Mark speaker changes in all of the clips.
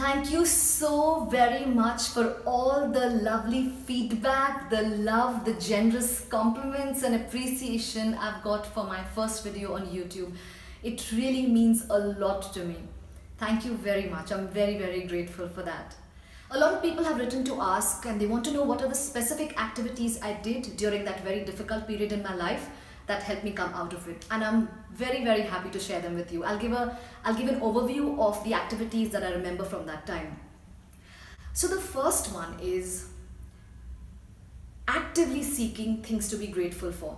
Speaker 1: Thank you so very much for all the lovely feedback, the love, the generous compliments and appreciation I've got for my first video on YouTube. It really means a lot to me. Thank you very much. I'm very, very grateful for that. A lot of people have written to ask and they want to know what are the specific activities I did during that very difficult period in my life that helped me come out of it, and I'm very, very happy to share them with you. I'll give an overview of the activities that I remember from that time. So the first one is actively seeking things to be grateful for,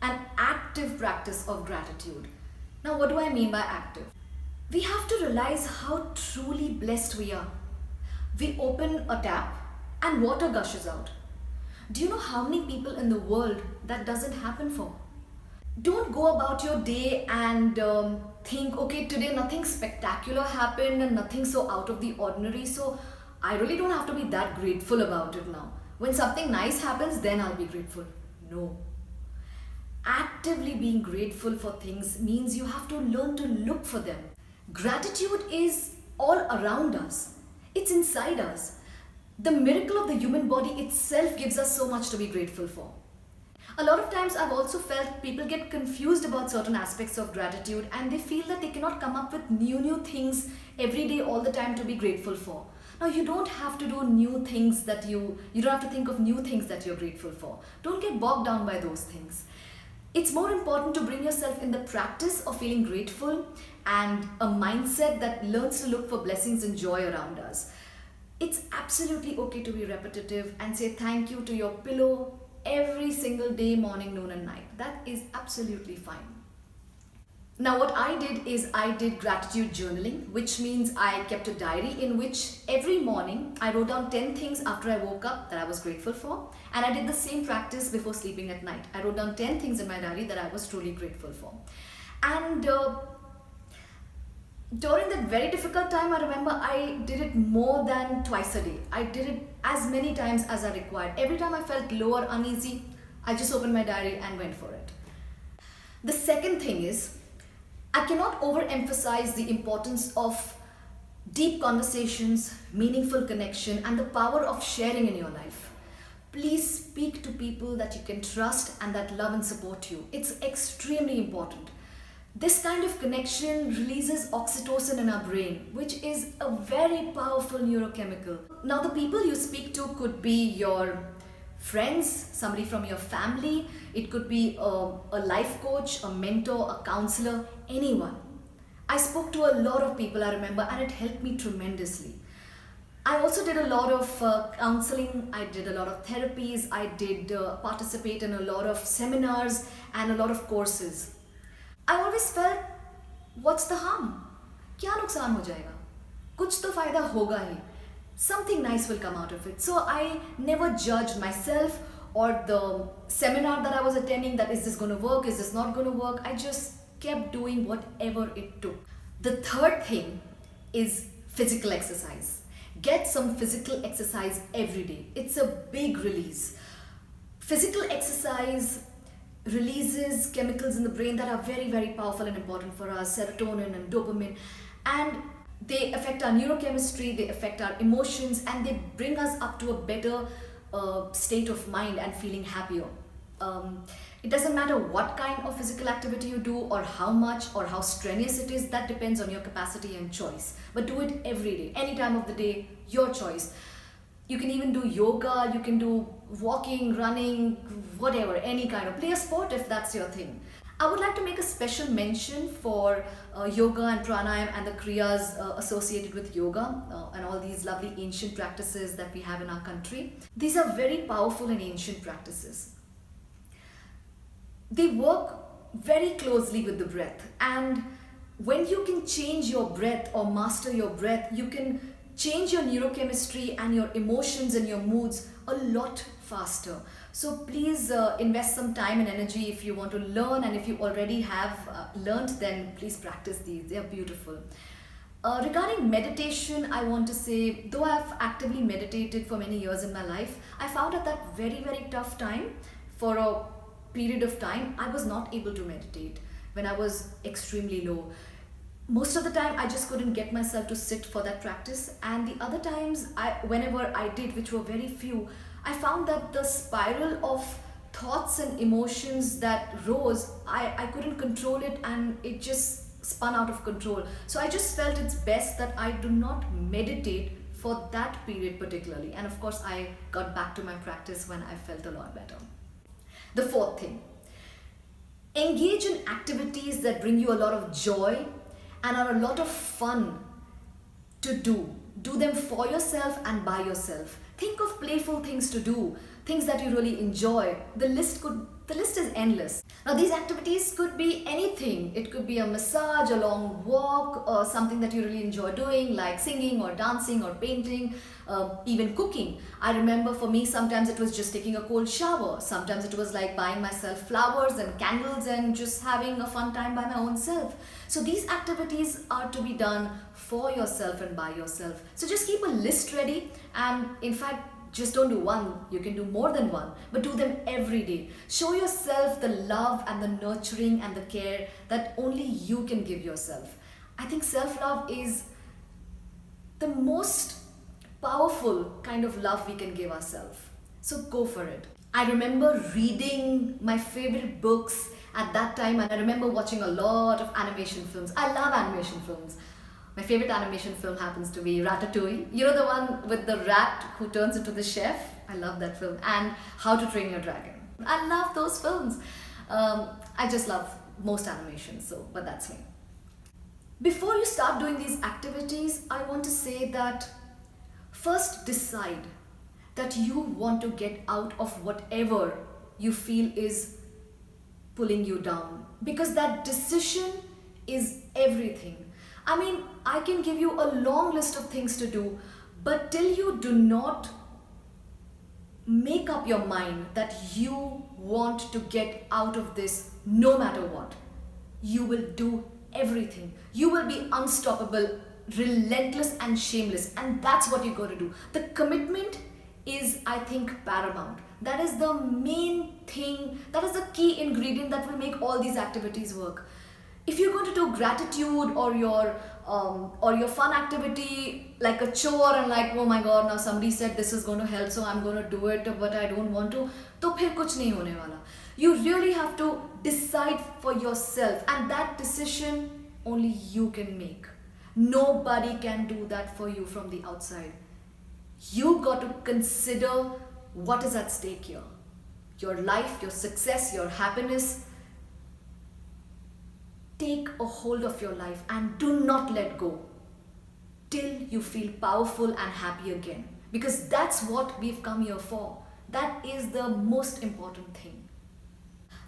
Speaker 1: an active practice of gratitude. Now what do I mean by active? We have to realize how truly blessed we are. We open a tap and water gushes out. Do you know how many people in the world that doesn't happen for? Don't go about your day and think, okay, today nothing spectacular happened and nothing so out of the ordinary, so I really don't have to be that grateful about it now. When something nice happens, then I'll be grateful. No. Actively being grateful for things means you have to learn to look for them. Gratitude is all around us. It's inside us. The miracle of the human body itself gives us so much to be grateful for. A lot of times I've also felt people get confused about certain aspects of gratitude and they feel that they cannot come up with new things every day all the time to be grateful for. Now you don't have to do new things that you don't have to think of new things that you're grateful for. Don't get bogged down by those things. It's more important to bring yourself in the practice of feeling grateful and a mindset that learns to look for blessings and joy around us. It's absolutely okay to be repetitive and say thank you to your pillow every single day, morning, noon and night. That is absolutely fine. Now what I did is I did gratitude journaling, which means I kept a diary in which every morning I wrote down 10 things after I woke up that I was grateful for, and I did the same practice before sleeping at night. I wrote down 10 things in my diary that I was truly grateful for. And during that very difficult time, I remember I did it more than twice a day. I did it as many times as I required. Every time I felt low or uneasy, I just opened my diary and went for it. The second thing is, I cannot overemphasize the importance of deep conversations, meaningful connection, and the power of sharing in your life. Please speak to people that you can trust and that love and support you. It's extremely important. This kind of connection releases oxytocin in our brain, which is a very powerful neurochemical. Now, the people you speak to could be your friends, somebody from your family, it could be a life coach, a mentor, a counselor, anyone. I spoke to a lot of people, I remember, and it helped me tremendously. I also did a lot of counseling, I did a lot of therapies, I did participate in a lot of seminars and a lot of courses. I always felt, what's the harm? क्या नुकसान हो जाएगा? कुछ तो फायदा होगा ही. Something nice will come out of it. So I never judged myself or the seminar that I was attending that is this going to work, is this not going to work? I just kept doing whatever it took. The third thing is physical exercise. Get some physical exercise every day. It's a big release. Physical exercise releases chemicals in the brain that are very, very powerful and important for us, serotonin and dopamine, and they affect our neurochemistry, they affect our emotions, and they bring us up to a better state of mind and feeling happier. It doesn't matter what kind of physical activity you do or how much or how strenuous it is, that depends on your capacity and choice. But do it every day, any time of the day, your choice. You can even do yoga, you can do walking, running, whatever, any kind of, play a sport if that's your thing. I would like to make a special mention for yoga and pranayam and the kriyas associated with yoga and all these lovely ancient practices that we have in our country. These are very powerful and ancient practices. They work very closely with the breath, and when you can change your breath or master your breath, you can change your neurochemistry and your emotions and your moods a lot faster. So please invest some time and energy if you want to learn, and if you already have learned, then please practice these. They are beautiful. Regarding meditation, I want to say, though I have actively meditated for many years in my life, I found at that very, very tough time, for a period of time, I was not able to meditate when I was extremely low. Most of the time I just couldn't get myself to sit for that practice, and the other times whenever I did, which were very few, I found that the spiral of thoughts and emotions that rose, I couldn't control it, and it just spun out of control. So I just felt it's best that I do not meditate for that period particularly, and of course I got back to my practice when I felt a lot better. The fourth thing, engage in activities that bring you a lot of joy and are a lot of fun to do. Do them for yourself and by yourself. Think of playful things to do, things that you really enjoy. The list is endless. Now these activities could be anything. It could be a massage, a long walk, or something that you really enjoy doing, like singing or dancing or painting, even cooking. I remember for me sometimes it was just taking a cold shower. Sometimes it was like buying myself flowers and candles and just having a fun time by my own self. So these activities are to be done for yourself and by yourself. So just keep a list ready, and in fact, just don't do one, you can do more than one, but do them every day. Show yourself the love and the nurturing and the care that only you can give yourself. I think self-love is the most powerful kind of love we can give ourselves. So go for it. I remember reading my favorite books at that time, and I remember watching a lot of animation films. I love animation films. My favorite animation film happens to be Ratatouille. You know, the one with the rat who turns into the chef? I love that film. And How to Train Your Dragon. I love those films. I just love most animations, but that's me. Before you start doing these activities, I want to say that first decide that you want to get out of whatever you feel is pulling you down, because that decision is everything. I mean, I can give you a long list of things to do, but till you do not make up your mind that you want to get out of this no matter what, you will do everything. You will be unstoppable, relentless and shameless, and that's what you got to do. The commitment is, I think, paramount. That is the main thing, that is the key ingredient that will make all these activities work. If you're going to do gratitude or your fun activity like a chore, and like, oh my god, now somebody said this is going to help, so I'm going to do it, but I don't want to, तो फिर कुछ नहीं होने वाला. You really have to decide for yourself, and that decision only you can make. Nobody can do that for you from the outside. You got to consider what is at stake here. Your life, your success, your happiness. Take a hold of your life and do not let go till you feel powerful and happy again. Because that's what we've come here for. That is the most important thing.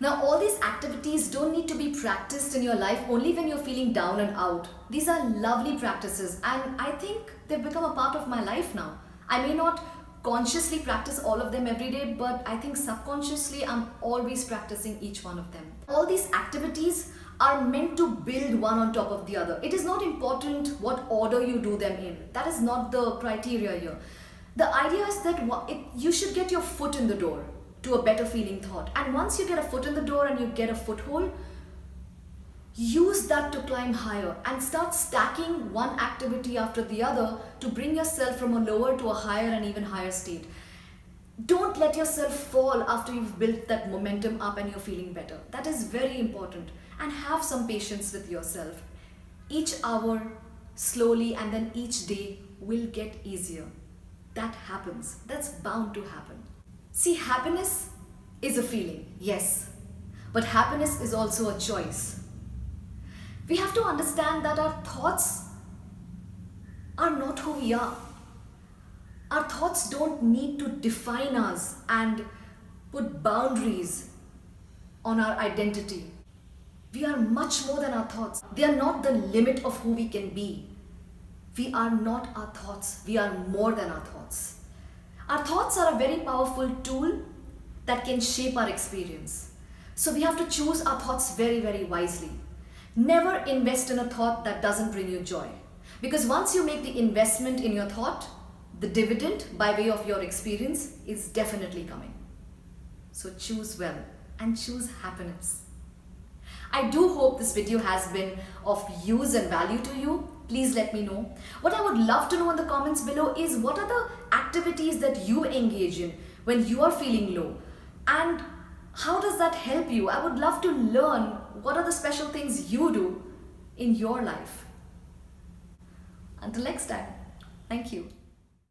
Speaker 1: Now, all these activities don't need to be practiced in your life only when you're feeling down and out. These are lovely practices, and I think they've become a part of my life now. I may not consciously practice all of them every day, but I think subconsciously I'm always practicing each one of them. All these activities are meant to build one on top of the other. It is not important what order you do them in. That is not the criteria here. The idea is that you should get your foot in the door to a better feeling thought. And once you get a foot in the door and you get a foothold, use that to climb higher and start stacking one activity after the other to bring yourself from a lower to a higher and even higher state. Don't let yourself fall after you've built that momentum up and you're feeling better. That is very important. And have some patience with yourself. Each hour, slowly, and then each day will get easier. That happens. That's bound to happen. See, happiness is a feeling, yes. But happiness is also a choice. We have to understand that our thoughts are not who we are. Our thoughts don't need to define us and put boundaries on our identity. We are much more than our thoughts. They are not the limit of who we can be. We are not our thoughts. We are more than our thoughts. Our thoughts are a very powerful tool that can shape our experience. So we have to choose our thoughts very, very wisely. Never invest in a thought that doesn't bring you joy. Because once you make the investment in your thought, the dividend by way of your experience is definitely coming. So choose well and choose happiness. I do hope this video has been of use and value to you. Please let me know. What I would love to know in the comments below is what are the activities that you engage in when you are feeling low, and how does that help you? I would love to learn what are the special things you do in your life. Until next time, thank you.